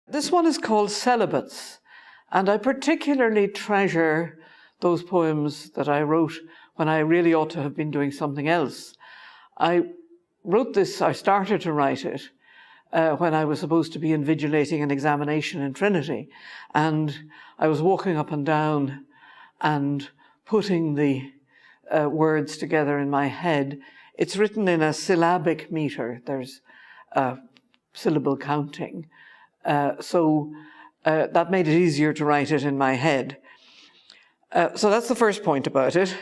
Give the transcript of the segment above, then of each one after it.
This one is called Celibates, and I particularly treasure those poems that I wrote when I really ought to have been doing something else. I started to write it when I was supposed to be invigilating an examination in Trinity, and I was walking up and down and putting the words together in my head. It's written in a syllabic meter. There's syllable counting. So that made it easier to write it in my head. So that's the first point about it.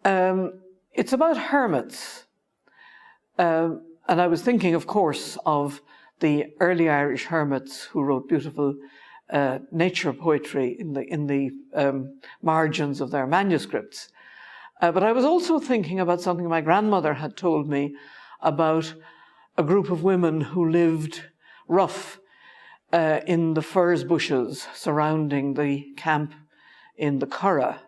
It's about hermits. And I was thinking, of course, of the early Irish hermits who wrote beautiful nature poetry in the margins of their manuscripts. But I was also thinking about something my grandmother had told me about a group of women who lived rough in the furze bushes surrounding the camp in the Curragh,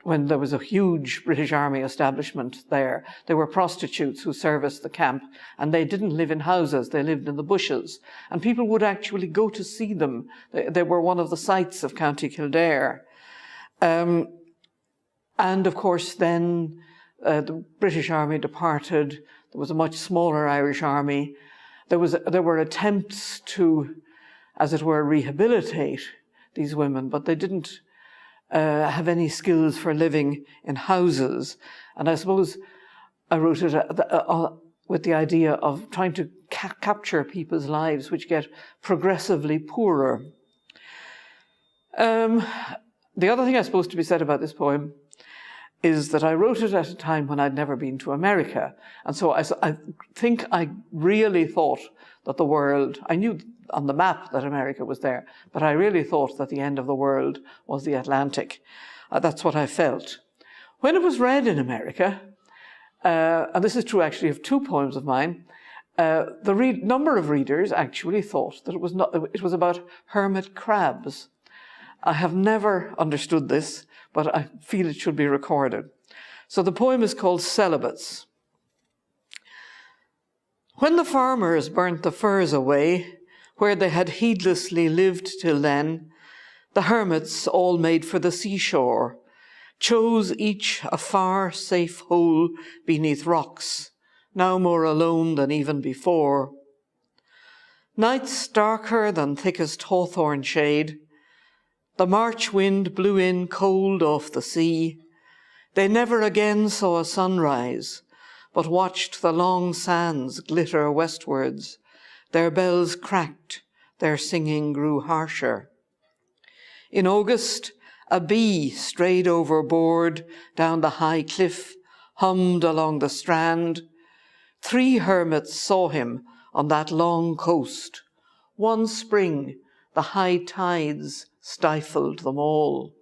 when there was a huge British Army establishment there. There were prostitutes who serviced the camp, and they didn't live in houses, they lived in the bushes. And people would actually go to see them. They were one of the sights of County Kildare. And of course, then the British Army departed. There was a much smaller Irish army. There were attempts to, as it were, rehabilitate these women, but they didn't have any skills for living in houses. And I suppose I wrote it with the idea of trying to capture people's lives, which get progressively poorer. The other thing I suppose to be said about this poem is that I wrote it at a time when I'd never been to America. And so I think I really thought that the world, I knew on the map that America was there, but I really thought that the end of the world was the Atlantic. That's what I felt. When it was read in America, and this is true actually of two poems of mine, the number of readers actually thought that it was about hermit crabs. I have never understood this, but I feel it should be recorded. So the poem is called Celibates. When the farmers burnt the furs away, where they had heedlessly lived till then, the hermits all made for the seashore, chose each a far, safe hole beneath rocks, now more alone than even before. Nights darker than thickest hawthorn shade, the March wind blew in cold off the sea. They never again saw a sunrise, but watched the long sands glitter westwards. Their bells cracked, their singing grew harsher. In August, a bee strayed overboard down the high cliff, hummed along the strand. 3 hermits saw him on that long coast. One spring, the high tides stifled them all.